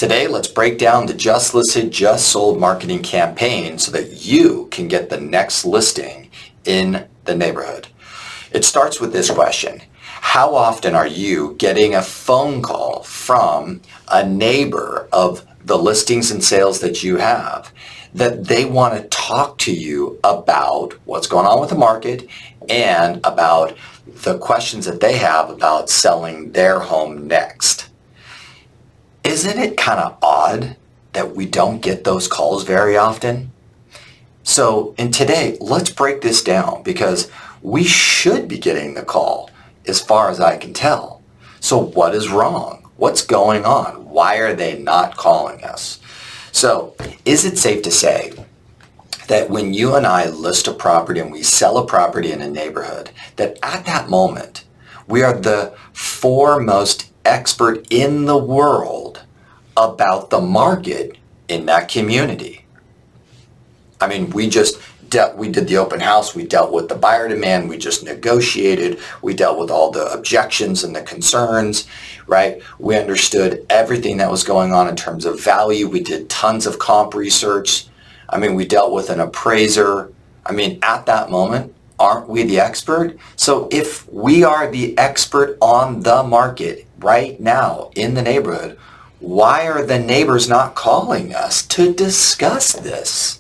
Today, let's break down the just listed, just sold marketing campaign so that you can get the next listing in the neighborhood. It starts with this question. How often are you getting a phone call from a neighbor of the listings and sales that you have that they want to talk to you about what's going on with the market and about the questions that they have about selling their home next? Isn't it kind of odd that we don't get those calls very often? So, in today, let's break this down because we should be getting the call as far as I can tell. So what is wrong? What's going on? Why are they not calling us? So, is it safe to say that when you and I list a property and we sell a property in a neighborhood, that at that moment, we are the foremost expert in the world about the market in that community? I mean, we did the open house, we dealt with the buyer demand, we just negotiated, we dealt with all the objections and the concerns, right? We understood everything that was going on in terms of value. We did tons of comp research. I mean, we dealt with an appraiser. I mean, at that moment, aren't we the expert? So if we are the expert on the market right now in the neighborhood, why are the neighbors not calling us to discuss this?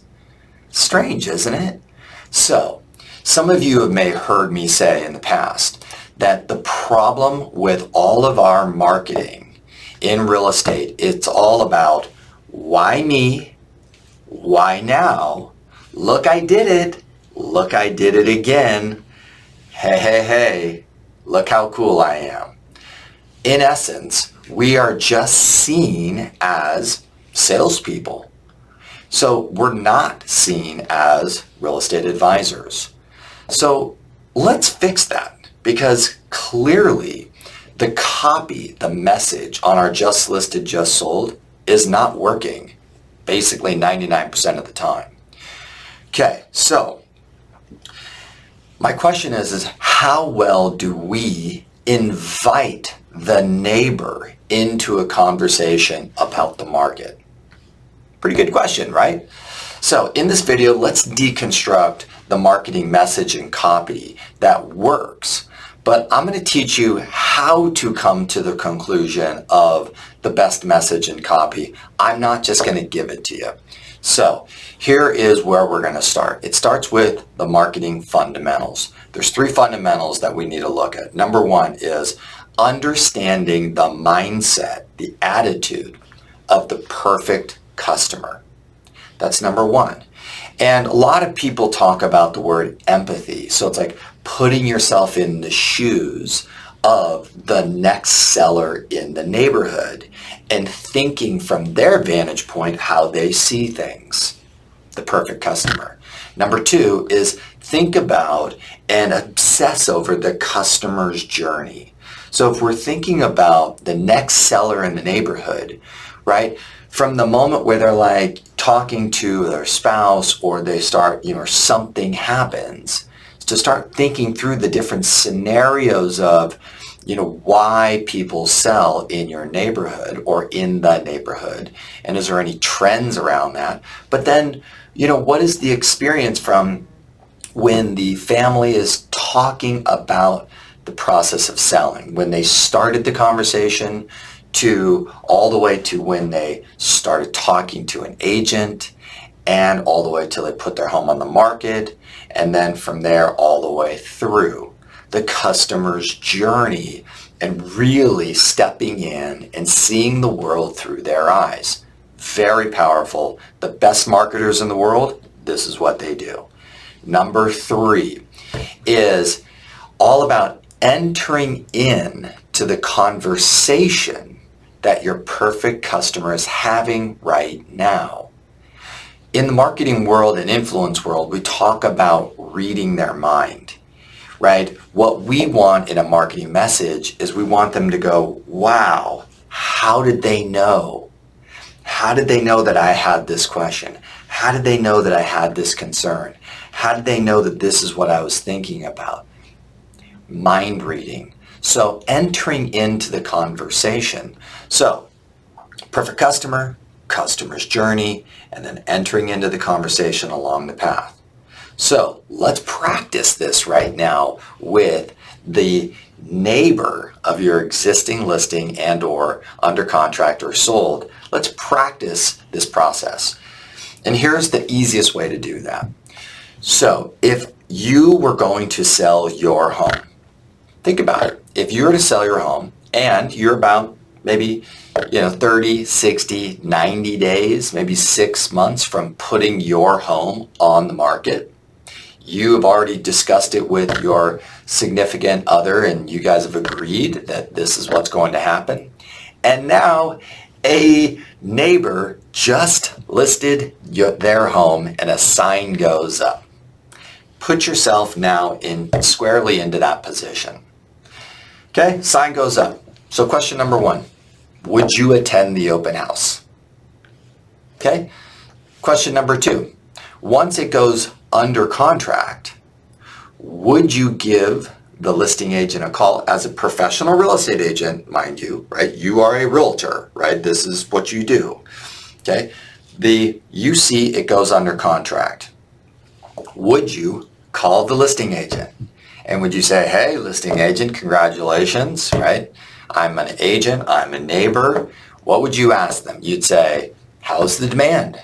Strange, isn't it? So, some of you may have heard me say in the past that the problem with all of our marketing in real estate, it's all about why me, why now, look, I did it, look, I did it again, hey, look how cool I am. In essence, we are just seen as salespeople. So we're not seen as real estate advisors. So let's fix that because clearly the copy, the message on our just listed, just sold is not working basically 99% of the time. Okay, so my question is how well do we invite the neighbor into a conversation about the market? Pretty good question, right? So in this video, let's deconstruct the marketing message and copy that works. But I'm going to teach you how to come to the conclusion of the best message and copy. I'm not just going to give it to you. So here is where we're going to start. It starts with the marketing fundamentals. There's 3 fundamentals that we need to look at. Number 1 is understanding the mindset, the attitude of the perfect customer. That's number 1. And a lot of people talk about the word empathy. So it's like putting yourself in the shoes of the next seller in the neighborhood and thinking from their vantage point how they see things. The perfect customer. Number 2 is think about and obsess over the customer's journey. So if we're thinking about the next seller in the neighborhood, right? From the moment where they're like talking to their spouse or they start, or something happens, to start thinking through the different scenarios of, why people sell in your neighborhood or in the neighborhood. And is there any trends around that? But then, what is the experience from when the family is talking about the process of selling, when they started the conversation to all the way to when they started talking to an agent and all the way till they put their home on the market, and then from there all the way through the customer's journey and really stepping in and seeing the world through their eyes. Very powerful. The best marketers in the world, this is what they do. Number 3 is all about entering in to the conversation that your perfect customer is having right now. In the marketing world and influence world, we talk about reading their mind, right? What we want in a marketing message is we want them to go, wow, how did they know? How did they know that I had this question? How did they know that I had this concern? How did they know that this is what I was thinking about? Mind reading. So entering into the conversation. So Perfect customer, customer's journey, and then entering into the conversation along the path. So let's practice this right now with the neighbor of your existing listing and or under contract or sold. Let's practice this process. And here's the easiest way to do that. So if you were going to sell your home, think about it. If you were to sell your home and you're about maybe 30, 60, 90 days, maybe 6 months from putting your home on the market, you have already discussed it with your significant other and you guys have agreed that this is what's going to happen. And now a neighbor just listed their home and a sign goes up. Put yourself now squarely into that position. Okay, sign goes up. So question number 1, would you attend the open house? Okay, question number 2, once it goes under contract, would you give the listing agent a call as a professional real estate agent, mind you, right? You are a realtor, right? This is what you do, okay? You see it goes under contract. Would you call the listing agent? And would you say, hey, listing agent, congratulations, right? I'm an agent, I'm a neighbor. What would you ask them? You'd say, how's the demand,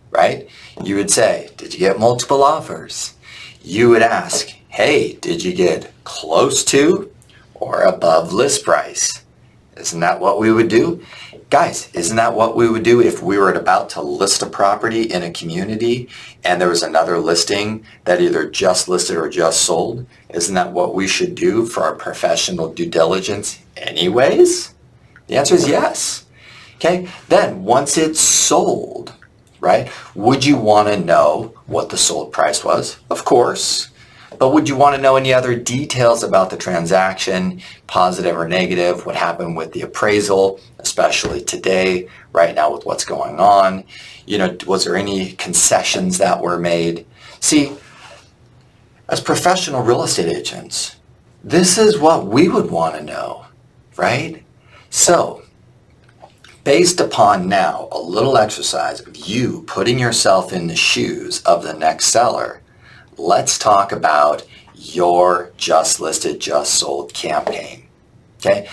right? You would say, did you get multiple offers? You would ask, hey, did you get close to or above list price? Isn't that what we would do? Guys, isn't that what we would do if we were about to list a property in a community and there was another listing that either just listed or just sold? Isn't that what we should do for our professional due diligence anyways? The answer is yes. Okay, then once it's sold, right, would you want to know what the sold price was? Of course. But would you want to know any other details about the transaction, positive or negative, what happened with the appraisal, especially today, right now with what's going on? Was there any concessions that were made? See, as professional real estate agents, this is what we would want to know, right? So, based upon now a little exercise of you putting yourself in the shoes of the next seller, let's talk about your just listed, just sold campaign, okay?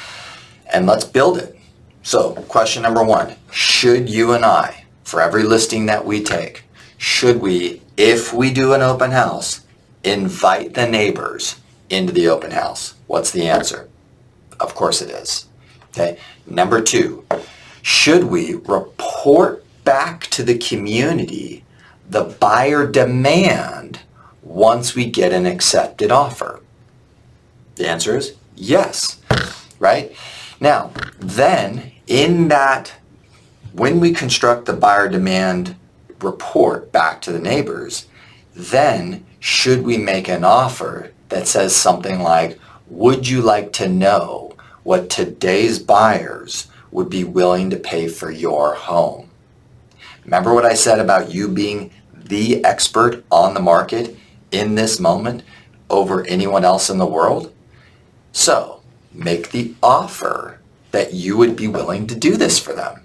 And let's build it. So question number 1, should you and I, for every listing that we take, should we, if we do an open house, invite the neighbors into the open house? What's the answer? Of course it is, okay? Number 2, should we report back to the community the buyer demand once we get an accepted offer? The answer is yes, right? Now, then when we construct the buyer demand report back to the neighbors, then should we make an offer that says something like, would you like to know what today's buyers would be willing to pay for your home? Remember what I said about you being the expert on the market in this moment over anyone else in the world? So make the offer that you would be willing to do this for them.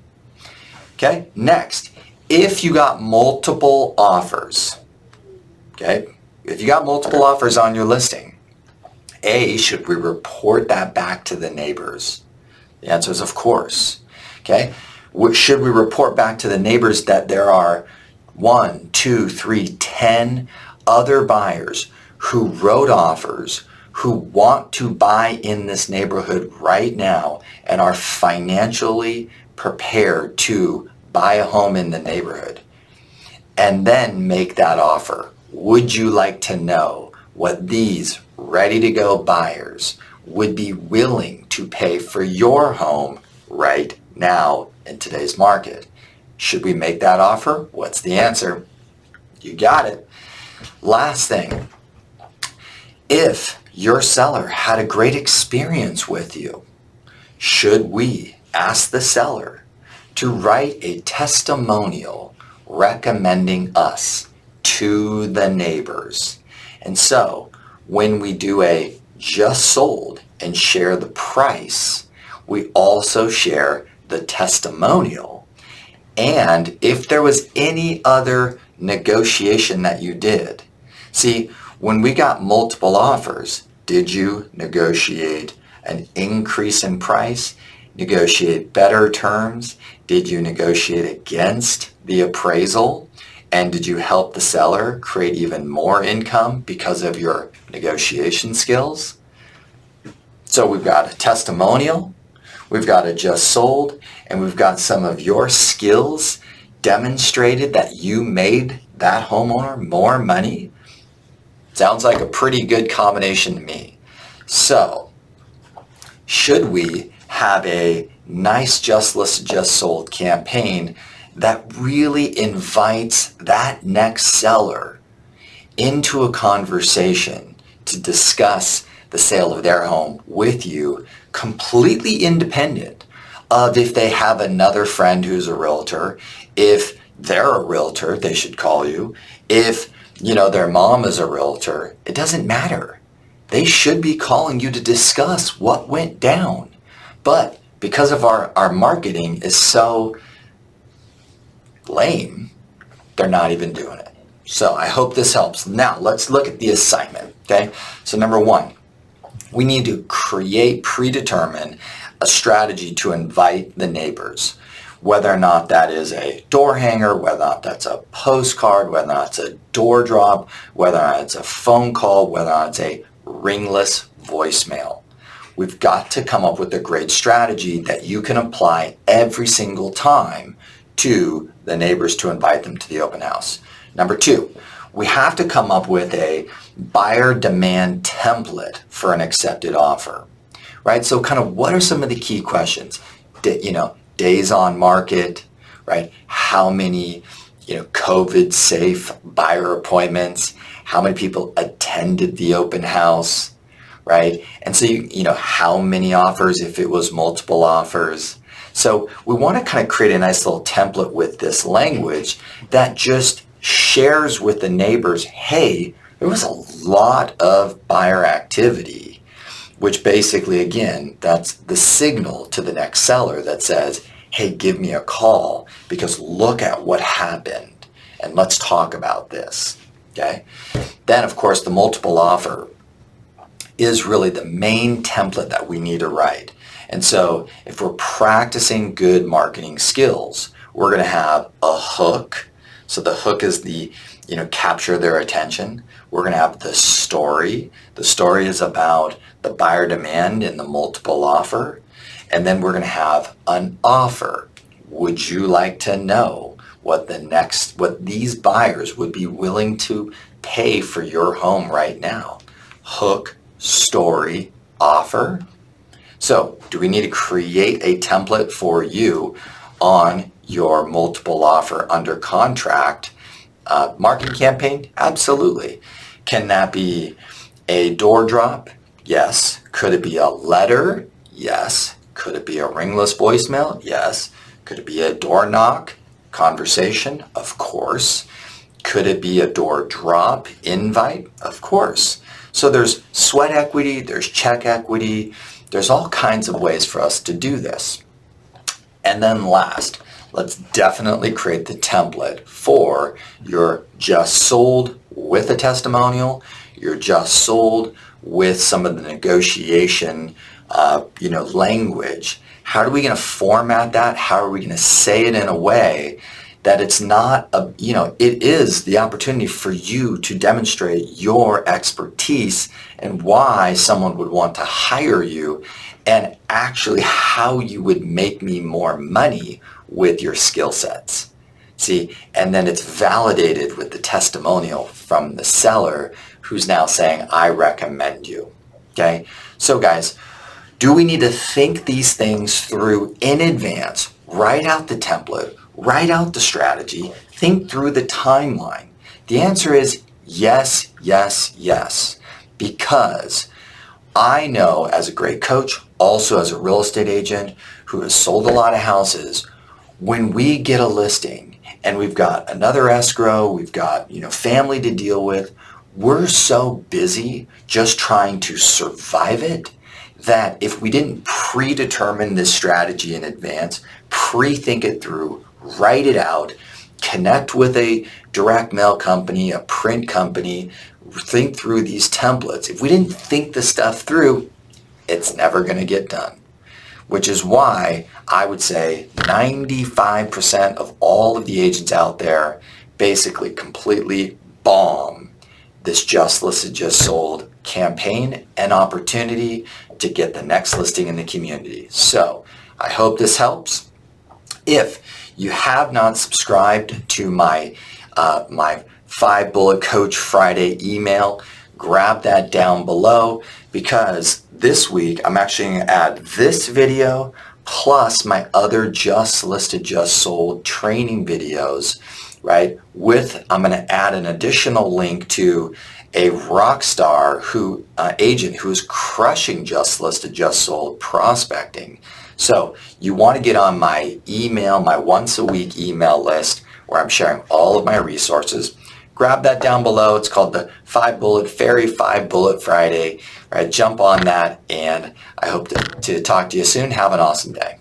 Okay, next, if you got multiple offers, okay, if you got multiple offers on your listing, should we report that back to the neighbors? The answer is of course. Okay, should we report back to the neighbors that there are 1, 2, 3, 10 other buyers who wrote offers, who want to buy in this neighborhood right now and are financially prepared to buy a home in the neighborhood, and then make that offer? Would you like to know what these ready-to-go buyers would be willing to pay for your home right now in today's market? Should we make that offer? What's the answer? You got it. Last thing, if your seller had a great experience with you, should we ask the seller to write a testimonial recommending us to the neighbors? And so when we do a just sold and share the price, we also share the testimonial, and if there was any other negotiation that you did. See, when we got multiple offers, did you negotiate an increase in price, negotiate better terms? Did you negotiate against the appraisal? And did you help the seller create even more income because of your negotiation skills? So we've got a testimonial, we've got a just sold, and we've got some of your skills demonstrated that you made that homeowner more money. Sounds like a pretty good combination to me. So, should we have a nice just listed, just sold campaign that really invites that next seller into a conversation to discuss the sale of their home with you, completely independent of if they have another friend who's a realtor, if they're a realtor, they should call you, if their mom is a realtor, it doesn't matter. They should be calling you to discuss what went down. But because of our marketing is so lame, they're not even doing it. So I hope this helps. Now let's look at the assignment, okay? So number one, we need to predetermine a strategy to invite the neighbors. Whether or not that is a door hanger, whether or not that's a postcard, whether or not it's a door drop, whether or not it's a phone call, whether or not it's a ringless voicemail. We've got to come up with a great strategy that you can apply every single time to the neighbors to invite them to the open house. Number two, we have to come up with a buyer demand template for an accepted offer, right? So kind of what are some of the key questions? Days on market, right? How many, COVID safe buyer appointments? How many people attended the open house, right? And so, how many offers if it was multiple offers? So we want to kind of create a nice little template with this language that just shares with the neighbors, hey, there was a lot of buyer activity, which basically, again, that's the signal to the next seller that says, hey, give me a call because look at what happened and let's talk about this, okay? Then, of course, the multiple offer is really the main template that we need to write. And so if we're practicing good marketing skills, we're going to have a hook. So the hook is the, capture their attention. We're going to have the story. The story is about the buyer demand and the multiple offer. And then we're going to have an offer. Would you like to know what these buyers would be willing to pay for your home right now? Hook, story, offer. So do we need to create a template for you on your multiple offer under contract marketing campaign? Absolutely. Can that be a door drop? Yes. Could it be a letter? Yes. Could it be a ringless voicemail? Yes. Could it be a door knock conversation? Of course. Could it be a door drop invite? Of course. So there's sweat equity, there's check equity, there's all kinds of ways for us to do this. And then last, let's definitely create the template for your just sold with a testimonial, your just sold with some of the negotiation, language. How are we going to format that? How are we going to say it in a way that it's not it is the opportunity for you to demonstrate your expertise and why someone would want to hire you and actually how you would make me more money with your skill sets. See, and then it's validated with the testimonial from the seller who's now saying, I recommend you. Okay? So guys, do we need to think these things through in advance? Write out the template, write out the strategy, think through the timeline. The answer is yes, yes, yes. Because I know as a great coach, also as a real estate agent who has sold a lot of houses, when we get a listing and we've got another escrow, we've got family to deal with, we're so busy just trying to survive it that if we didn't predetermine this strategy in advance, pre-think it through, write it out, connect with a direct mail company, a print company, think through these templates. If we didn't think this stuff through, it's never going to get done. Which is why I would say 95% of all of the agents out there basically completely bomb this just listed, just sold campaign and opportunity to get the next listing in the community. So I hope this helps. If you have not subscribed to my 5 Bullet Coach Friday email, grab that down below, because this week I'm actually going to add this video plus my other just listed, just sold training videos, right? I'm going to add an additional link to a rock star agent who's crushing just listed, just sold prospecting. So you want to get on my email, my once a week email list where I'm sharing all of my resources. Grab that down below. It's called the Ferry 5 Bullet Friday. Right, jump on that, and I hope to talk to you soon. Have an awesome day.